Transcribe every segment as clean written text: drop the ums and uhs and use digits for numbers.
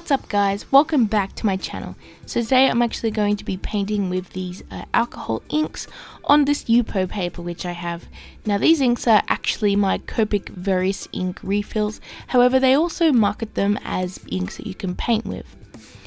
What's up guys, welcome back to my channel. So today I'm actually going to be painting with these alcohol inks on this Yupo paper which I have. Now these inks are actually my Copic Various Ink refills, however they also market them as inks that you can paint with.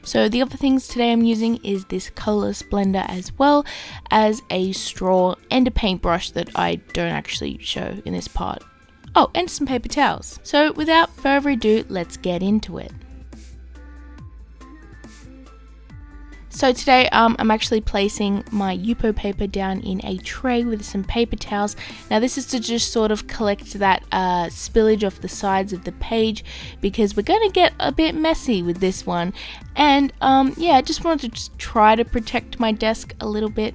So the other things today I'm using is this colourless blender as well as a straw and a paintbrush that I don't actually show in this part. Oh, and some paper towels. So without further ado, let's get into it. So today I'm actually placing my Yupo paper down in a tray with some paper towels. Now this is to just sort of collect that spillage off the sides of the page because we're going to get a bit messy with this one. And yeah, I just wanted to try to protect my desk a little bit.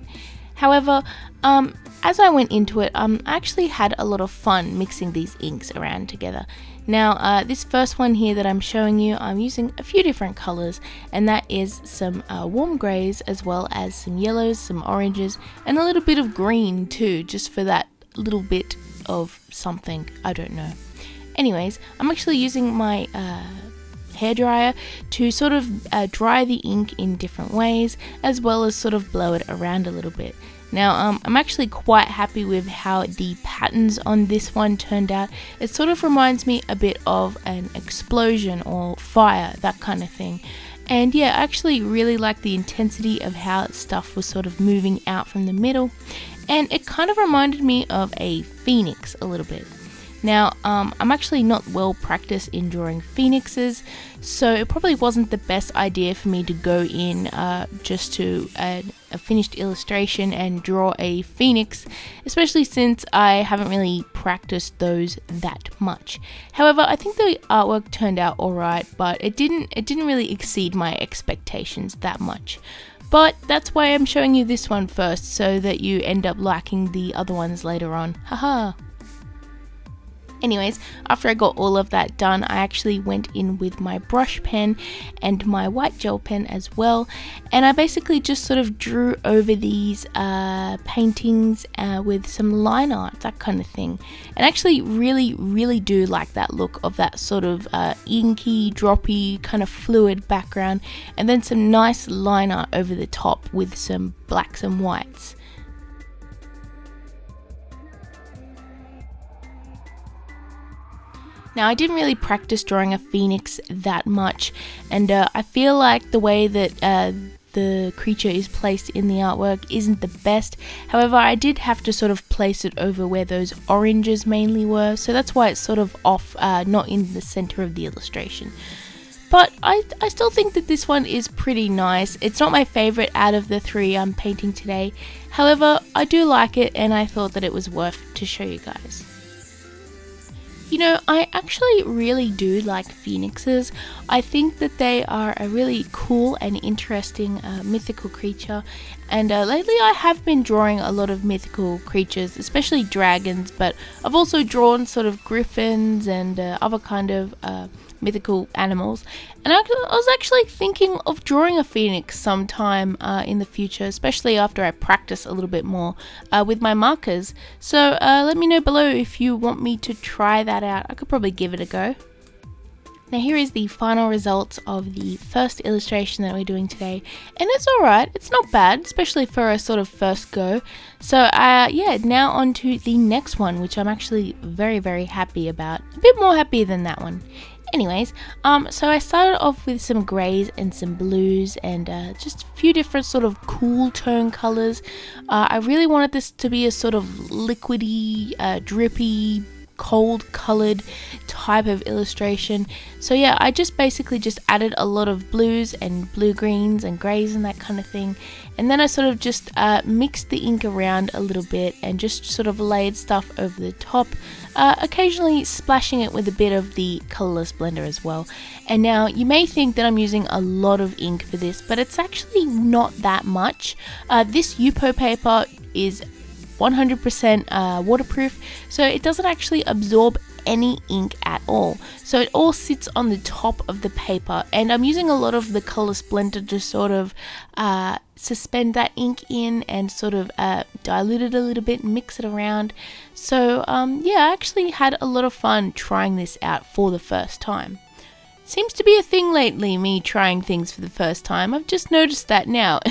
However, as I went into it, I actually had a lot of fun mixing these inks around together. Now, this first one here that I'm showing you, I'm using a few different colors, and that is some warm grays as well as some yellows, some oranges, and a little bit of green too, just for that little bit of something, I don't know. Anyways, I'm actually using my hairdryer to sort of dry the ink in different ways, as well as sort of blow it around a little bit. Now I'm actually quite happy with how the patterns on this one turned out. It sort of reminds me a bit of an explosion or fire, that kind of thing. And yeah, I actually really like the intensity of how stuff was sort of moving out from the middle, and it kind of reminded me of a phoenix a little bit. Now, I'm actually not well practiced in drawing phoenixes, so it probably wasn't the best idea for me to go in just to a finished illustration and draw a phoenix, especially since I haven't really practiced those that much. However, I think the artwork turned out alright, but it didn't really exceed my expectations that much. But that's why I'm showing you this one first, so that you end up liking the other ones later on. Haha! Anyways, after I got all of that done, I actually went in with my brush pen and my white gel pen as well, and I basically just sort of drew over these paintings with some line art, that kind of thing. And I actually really do like that look of that sort of inky, droppy, kind of fluid background, and then some nice line art over the top with some blacks and whites. Now, I didn't really practice drawing a phoenix that much, and I feel like the way that the creature is placed in the artwork isn't the best. However, I did have to sort of place it over where those oranges mainly were, so that's why it's sort of off, not in the center of the illustration. But I still think that this one is pretty nice. It's not my favorite out of the three I'm painting today. However, I do like it, and I thought that it was worth to show you guys. You know, I actually really do like phoenixes. I think that they are a really cool and interesting mythical creature, and lately I have been drawing a lot of mythical creatures, especially dragons, but I've also drawn sort of griffins and other kind of mythical animals, and I was actually thinking of drawing a phoenix sometime in the future, especially after I practice a little bit more with my markers. So let me know below if you want me to try that out. I could probably give it a go. Now here is the final results of the first illustration that we're doing today, and it's alright, it's not bad, especially for a sort of first go. So yeah, now on to the next one, which I'm actually very happy about, a bit more happy than that one. Anyways, so I started off with some grays and some blues and just a few different sort of cool tone colors. I really wanted this to be a sort of liquidy, drippy, cold colored type of illustration. So yeah, I just basically just added a lot of blues and blue greens and grays and that kind of thing, and then I sort of just mixed the ink around a little bit and just sort of layered stuff over the top, occasionally splashing it with a bit of the colourless blender as well. And now you may think that I'm using a lot of ink for this, but it's actually not that much. This Yupo paper is 100% waterproof, so it doesn't actually absorb any ink at all, so it all sits on the top of the paper, and I'm using a lot of the colourless blender to sort of suspend that ink in and sort of dilute it a little bit and mix it around. So yeah, I actually had a lot of fun trying this out for the first time. Seems to be a thing lately, me trying things for the first time. I've just noticed that now.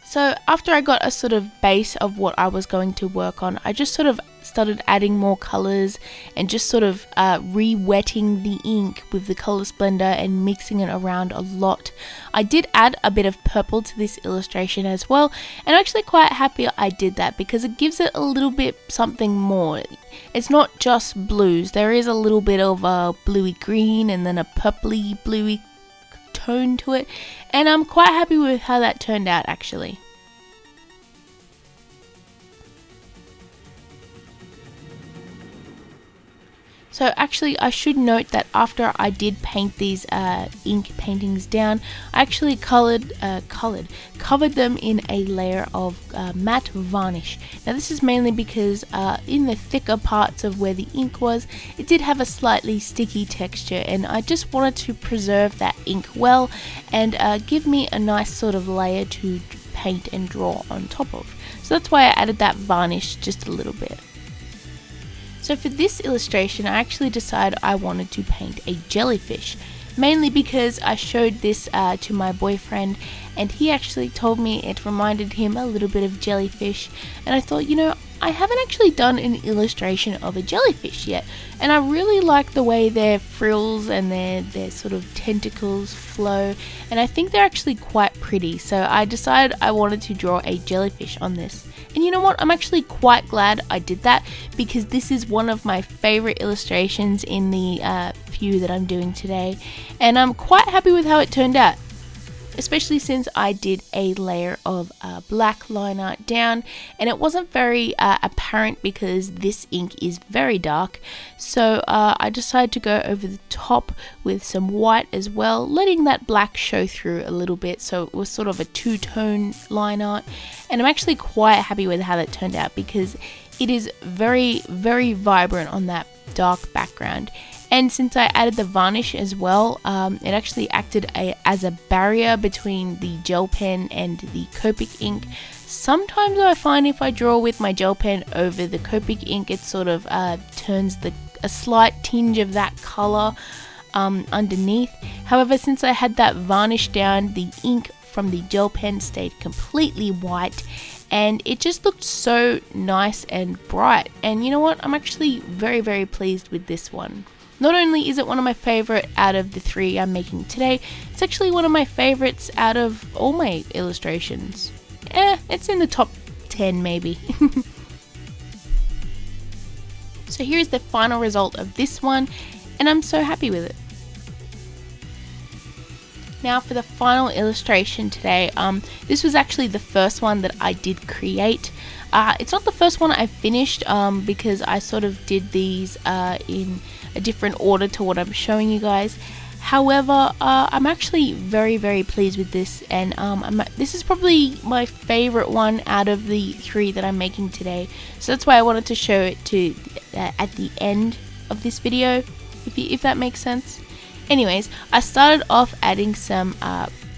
So after I got a sort of base of what I was going to work on, I just sort of started adding more colors and just sort of re-wetting the ink with the color blender and mixing it around a lot. I did add a bit of purple to this illustration as well, and I'm actually quite happy I did that because it gives it a little bit something more. It's not just blues, there is a little bit of a bluey green and then a purpley bluey tone to it, and I'm quite happy with how that turned out actually. So actually I should note that after I did paint these ink paintings down, I actually covered them in a layer of matte varnish. Now this is mainly because in the thicker parts of where the ink was, it did have a slightly sticky texture, and I just wanted to preserve that ink well and give me a nice sort of layer to paint and draw on top of. So that's why I added that varnish just a little bit. So for this illustration, I actually decided I wanted to paint a jellyfish, mainly because I showed this to my boyfriend, and he actually told me it reminded him a little bit of jellyfish, and I thought, you know, I haven't actually done an illustration of a jellyfish yet, and I really like the way their frills and their sort of tentacles flow, and I think they're actually quite pretty, so I decided I wanted to draw a jellyfish on this. And you know what, I'm actually quite glad I did that, because this is one of my favorite illustrations in the few that I'm doing today, and I'm quite happy with how it turned out. Especially since I did a layer of black line art down, and it wasn't very apparent because this ink is very dark, so I decided to go over the top with some white as well, letting that black show through a little bit, so it was sort of a two-tone line art, and I'm actually quite happy with how that turned out because it is very, very vibrant on that dark background. And since I added the varnish as well, it actually acted as a barrier between the gel pen and the Copic ink. Sometimes I find if I draw with my gel pen over the Copic ink, it sort of turns a slight tinge of that color underneath. However, since I had that varnish down, the ink from the gel pen stayed completely white, and it just looked so nice and bright. And you know what? I'm actually very, very pleased with this one. Not only is it one of my favorite out of the three I'm making today, it's actually one of my favorites out of all my illustrations. It's in the top 10 maybe. So here's the final result of this one, and I'm so happy with it. Now for the final illustration today, this was actually the first one that I did create. It's not the first one I finished because I sort of did these in a different order to what I'm showing you guys. However, I'm actually very, very pleased with this, and this is probably my favorite one out of the three that I'm making today. So that's why I wanted to show it to at the end of this video, if that makes sense. Anyways, I started off adding some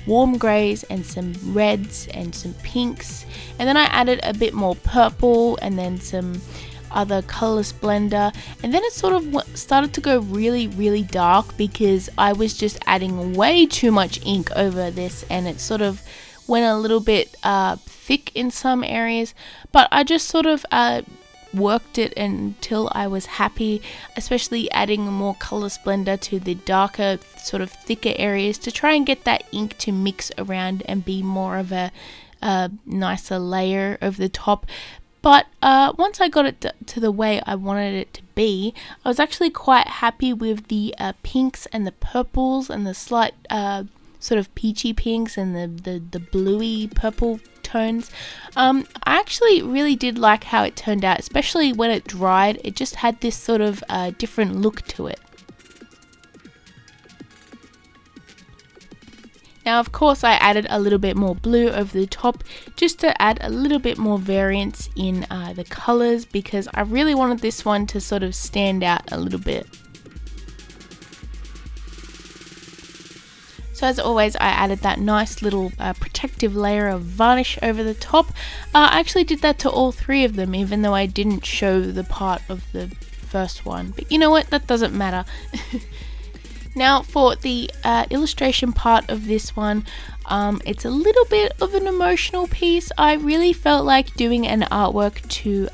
warm greys and some reds and some pinks, and then I added a bit more purple and then some other color blender, and then it sort of started to go really, really dark because I was just adding way too much ink over this, and it sort of went a little bit thick in some areas, but I just sort of worked it until I was happy, especially adding more color blender to the darker, sort of thicker areas to try and get that ink to mix around and be more of a nicer layer over the top. But once I got it to the way I wanted it to be, I was actually quite happy with the pinks and the purples and the slight sort of peachy pinks and the bluey purple tones. I actually really did like how it turned out, especially when it dried. It just had this sort of different look to it. Now of course I added a little bit more blue over the top just to add a little bit more variance in the colors, because I really wanted this one to sort of stand out a little bit. So as always, I added that nice little protective layer of varnish over the top. I actually did that to all three of them, even though I didn't show the part of the first one, but you know what, that doesn't matter. Now for the illustration part of this one, it's a little bit of an emotional piece. I really felt like doing an artwork to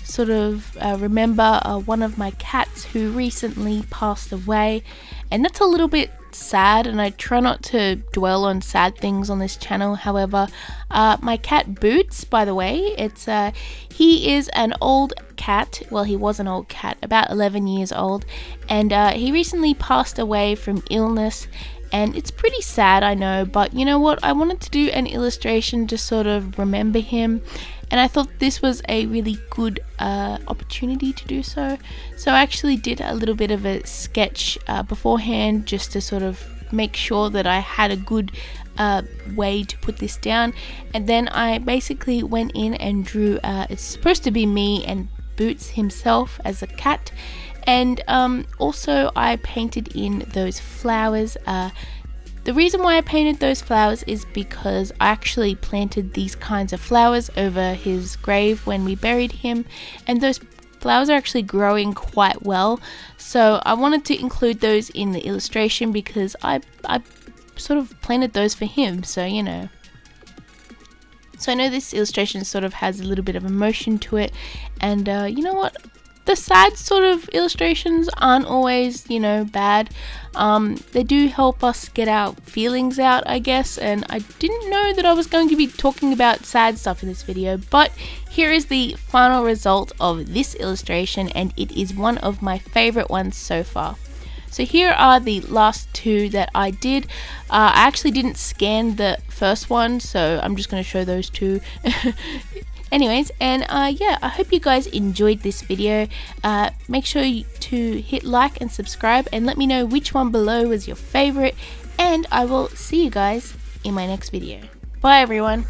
sort of remember one of my cats who recently passed away, and that's a little bit sad, and I try not to dwell on sad things on this channel. However, my cat Boots, by the way, he is an old cat. Well, he was an old cat, about 11 years old, and he recently passed away from illness, and it's pretty sad, I know, but you know what, I wanted to do an illustration to sort of remember him, and I thought this was a really good opportunity to do so. So I actually did a little bit of a sketch beforehand, just to sort of make sure that I had a good way to put this down, and then I basically went in and drew, it's supposed to be me and Boots himself as a cat, and also I painted in those flowers. The reason why I painted those flowers is because I actually planted these kinds of flowers over his grave when we buried him, and those flowers are actually growing quite well, so I wanted to include those in the illustration because I sort of planted those for him, so you know. So I know this illustration sort of has a little bit of emotion to it, and you know what? The sad sort of illustrations aren't always, you know, bad. They do help us get our feelings out, I guess, and I didn't know that I was going to be talking about sad stuff in this video, but here is the final result of this illustration, and it is one of my favorite ones so far. So here are the last two that I did. I actually didn't scan the first one, so I'm just going to show those two. Anyways, and yeah, I hope you guys enjoyed this video. Make sure to hit like and subscribe, and let me know which one below was your favorite, and I will see you guys in my next video. Bye everyone.